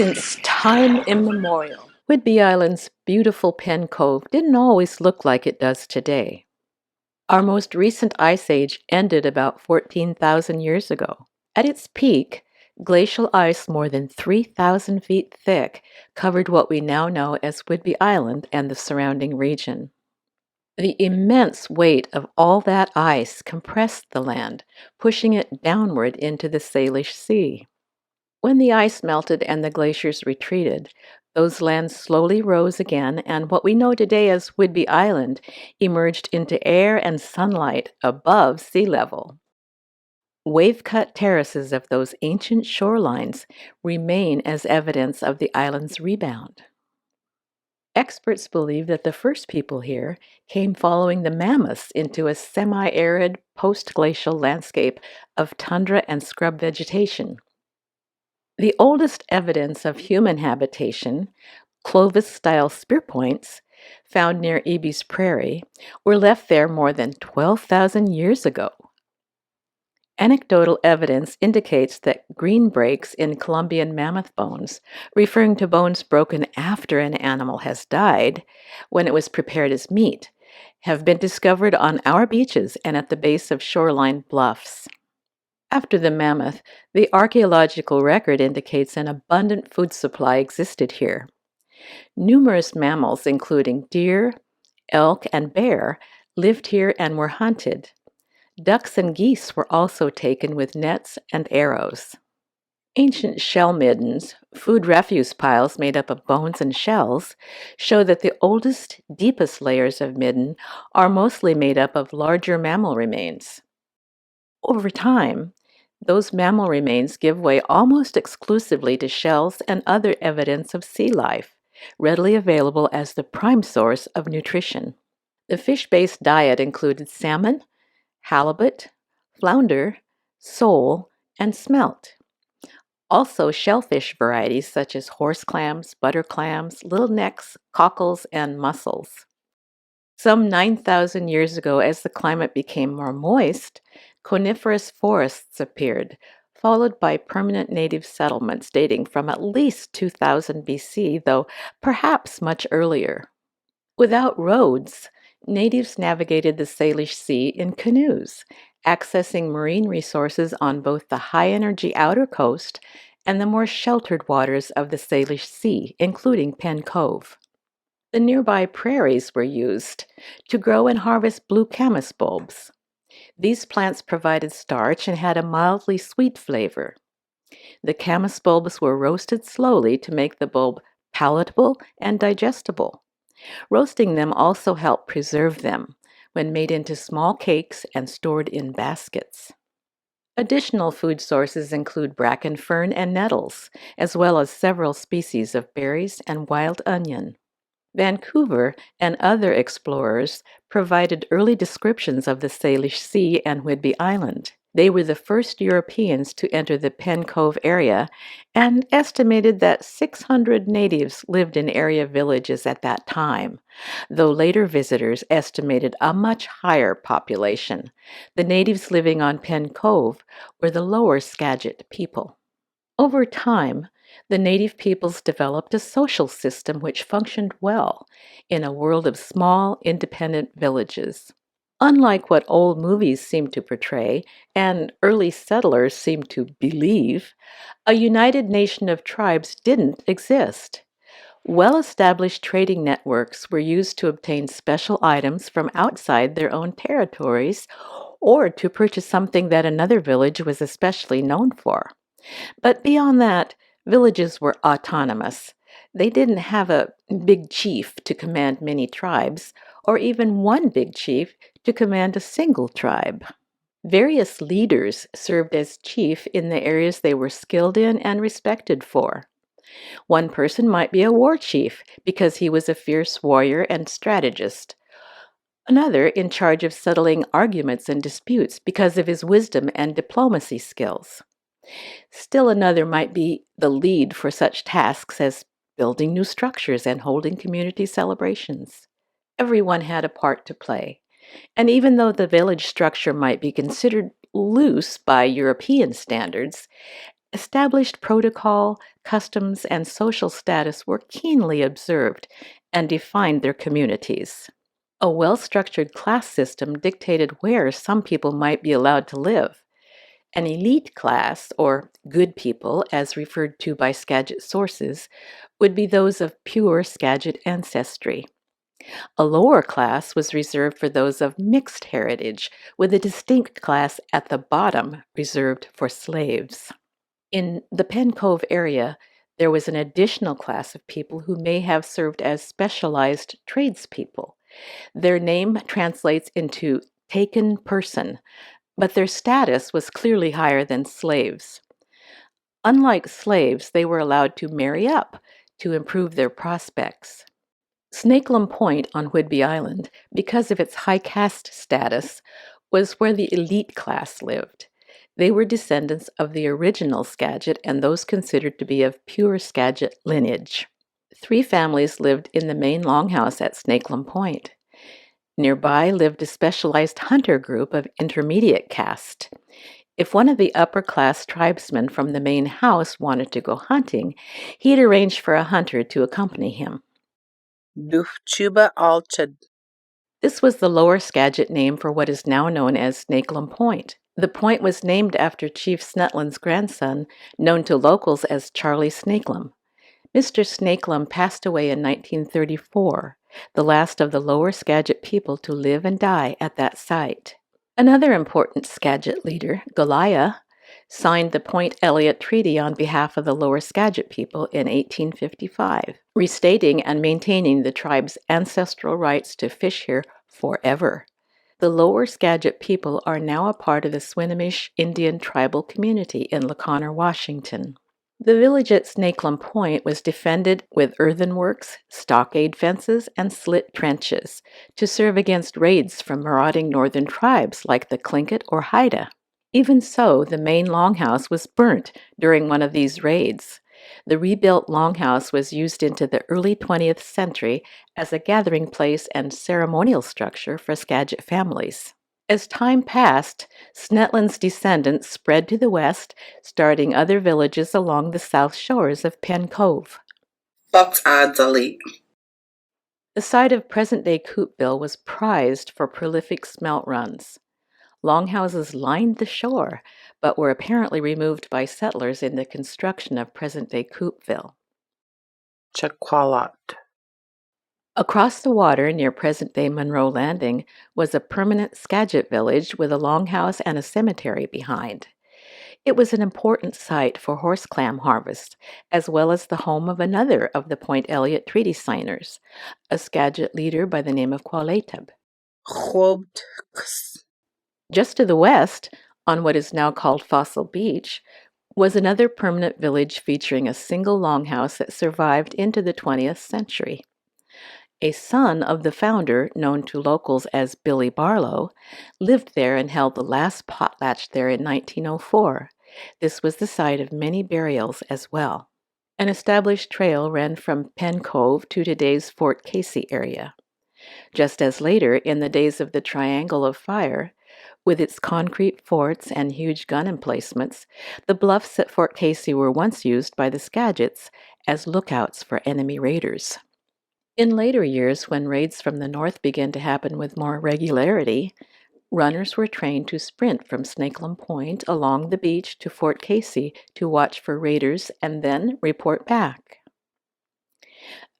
Since time immemorial, Whidbey Island's beautiful Penn Cove didn't always look like it does today. Our most recent ice age ended about 14,000 years ago. At its peak, glacial ice more than 3,000 feet thick covered what we now know as Whidbey Island and the surrounding region. The immense weight of all that ice compressed the land, pushing it downward into the Salish Sea. When the ice melted and the glaciers retreated, those lands slowly rose again, and what we know today as Whidbey Island emerged into air and sunlight above sea level. Wave-cut terraces of those ancient shorelines remain as evidence of the island's rebound. Experts believe that the first people here came following the mammoths into a semi-arid post-glacial landscape of tundra and scrub vegetation. The oldest evidence of human habitation, Clovis-style spear points, found near Eby's Prairie, were left there more than 12,000 years ago. Anecdotal evidence indicates that green breaks in Columbian mammoth bones, referring to bones broken after an animal has died, when it was prepared as meat, have been discovered on our beaches and at the base of shoreline bluffs. After the mammoth, the archaeological record indicates an abundant food supply existed here. Numerous mammals, including deer, elk, and bear, lived here and were hunted. Ducks and geese were also taken with nets and arrows. Ancient shell middens, food refuse piles made up of bones and shells, show that the oldest, deepest layers of midden are mostly made up of larger mammal remains. Over time, those mammal remains give way almost exclusively to shells and other evidence of sea life, readily available as the prime source of nutrition. The fish-based diet included salmon, halibut, flounder, sole, and smelt. Also shellfish varieties such as horse clams, butter clams, little necks, cockles, and mussels. Some 9,000 years ago, as the climate became more moist, coniferous forests appeared, followed by permanent native settlements dating from at least 2000 BC, though perhaps much earlier. Without roads, natives navigated the Salish Sea in canoes, accessing marine resources on both the high-energy outer coast and the more sheltered waters of the Salish Sea, including Penn Cove. The nearby prairies were used to grow and harvest blue camas bulbs. These plants provided starch and had a mildly sweet flavor. The camas bulbs were roasted slowly to make the bulb palatable and digestible. Roasting them also helped preserve them when made into small cakes and stored in baskets. Additional food sources include bracken fern and nettles, as well as several species of berries and wild onion. Vancouver and other explorers provided early descriptions of the Salish Sea and Whidbey Island. They were the first Europeans to enter the Penn Cove area and estimated that 600 natives lived in area villages at that time, though later visitors estimated a much higher population. The natives living on Penn Cove were the lower Skagit people. Over time, the native peoples developed a social system which functioned well in a world of small, independent villages. Unlike what old movies seem to portray and early settlers seem to believe, a united nation of tribes didn't exist. Well-established trading networks were used to obtain special items from outside their own territories or to purchase something that another village was especially known for. But beyond that, villages were autonomous. They didn't have a big chief to command many tribes, or even one big chief to command a single tribe. Various leaders served as chief in the areas they were skilled in and respected for. One person might be a war chief because he was a fierce warrior and strategist. Another in charge of settling arguments and disputes because of his wisdom and diplomacy skills. Still another might be the lead for such tasks as building new structures and holding community celebrations. Everyone had a part to play, and even though the village structure might be considered loose by European standards, Established protocol, customs, and social status were keenly observed and defined their communities. A well structured class system dictated where some people might be allowed to live. An elite class, or good people as referred to by Skagit sources, would be those of pure Skagit ancestry. A lower class was reserved for those of mixed heritage, with a distinct class at the bottom reserved for slaves. In the Pen Cove area, there was an additional class of people who may have served as specialized tradespeople. Their name translates into taken person, but their status was clearly higher than slaves. Unlike slaves, they were allowed to marry up to improve their prospects. Snakelam Point on Whidbey Island, because of its high caste status, was where the elite class lived. They were descendants of the original Skagit and those considered to be of pure Skagit lineage. 3 families lived in the main longhouse at Snakelam Point. Nearby lived a specialized hunter group of intermediate caste. If one of the upper-class tribesmen from the main house wanted to go hunting, he'd arrange for a hunter to accompany him. Duhchuba Alchad. This was the lower Skagit name for what is now known as Snakelam Point. The point was named after Chief Snetlin's grandson, known to locals as Charlie Snakelam. Mr. Snakelam passed away in 1934, the last of the lower Skagit people to live and die at that site. Another important Skagit leader, Goliah, signed the Point Elliott Treaty on behalf of the lower Skagit people in 1855, restating and maintaining the tribe's ancestral rights to fish here forever. The lower Skagit people are now a part of the Swinomish Indian tribal community in LaConner, Washington. The village at Snakelam Point was defended with earthenworks, stockade fences, and slit trenches to serve against raids from marauding northern tribes like the Tlingit or Haida. Even so, the main longhouse was burnt during one of these raids. The rebuilt longhouse was used into the early 20th century as a gathering place and ceremonial structure for Skagit families. As time passed, Snetlin's descendants spread to the west, starting other villages along the south shores of Pen Cove. The site of present-day Coopville was prized for prolific smelt runs. Longhouses lined the shore, but were apparently removed by settlers in the construction of present-day Coopville. Chaqualat. Across the water near present-day Monroe Landing was a permanent Skagit village with a longhouse and a cemetery behind. It was an important site for horse clam harvest, as well as the home of another of the Point Elliott Treaty signers, a Skagit leader by the name of Qualetub. Just to the west, on what is now called Fossil Beach, was another permanent village featuring a single longhouse that survived into the 20th century. A son of the founder, known to locals as Billy Barlow, lived there and held the last potlatch there in 1904. This was the site of many burials as well. An established trail ran from Pen Cove to today's Fort Casey area. Just as later, in the days of the Triangle of Fire, with its concrete forts and huge gun emplacements, the bluffs at Fort Casey were once used by the Skagits as lookouts for enemy raiders. In later years, when raids from the north began to happen with more regularity, runners were trained to sprint from Snakelam Point along the beach to Fort Casey to watch for raiders and then report back.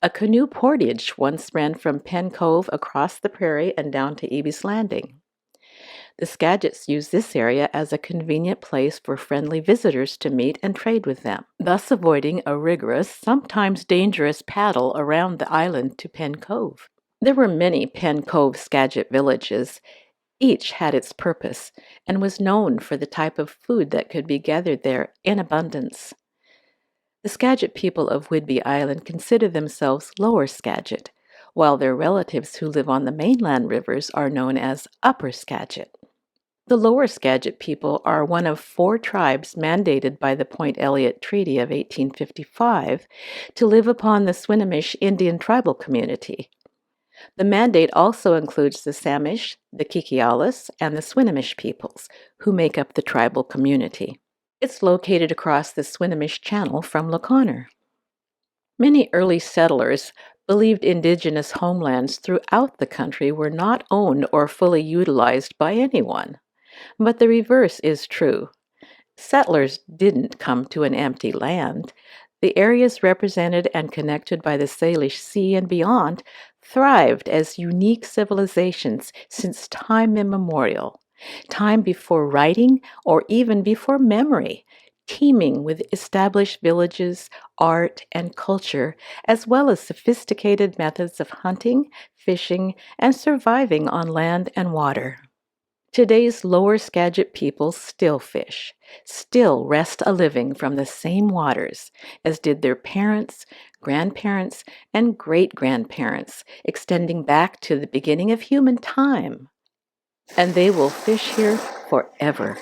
A canoe portage once ran from Pen Cove across the prairie and down to Eby's Landing. The Skagits used this area as a convenient place for friendly visitors to meet and trade with them, thus avoiding a rigorous, sometimes dangerous paddle around the island to Pen Cove. There were many Pen Cove Skagit villages. Each had its purpose and was known for the type of food that could be gathered there in abundance. The Skagit people of Whidbey Island consider themselves Lower Skagit, while their relatives who live on the mainland rivers are known as Upper Skagit. The Lower Skagit people are one of 4 tribes mandated by the Point Elliott Treaty of 1855 to live upon the Swinomish Indian tribal community. The mandate also includes the Samish, the Kikialis, and the Swinomish peoples, who make up the tribal community. It's located across the Swinomish Channel from Laconer. Many early settlers believed indigenous homelands throughout the country were not owned or fully utilized by anyone. But the reverse is true. Settlers didn't come to an empty land. The areas represented and connected by the Salish Sea and beyond thrived as unique civilizations since time immemorial, time before writing or even before memory, teeming with established villages, art, and culture, as well as sophisticated methods of hunting, fishing, and surviving on land and water. Today's Lower Skagit people still fish, still wrest a living from the same waters as did their parents, grandparents, and great grandparents, extending back to the beginning of human time. And they will fish here forever.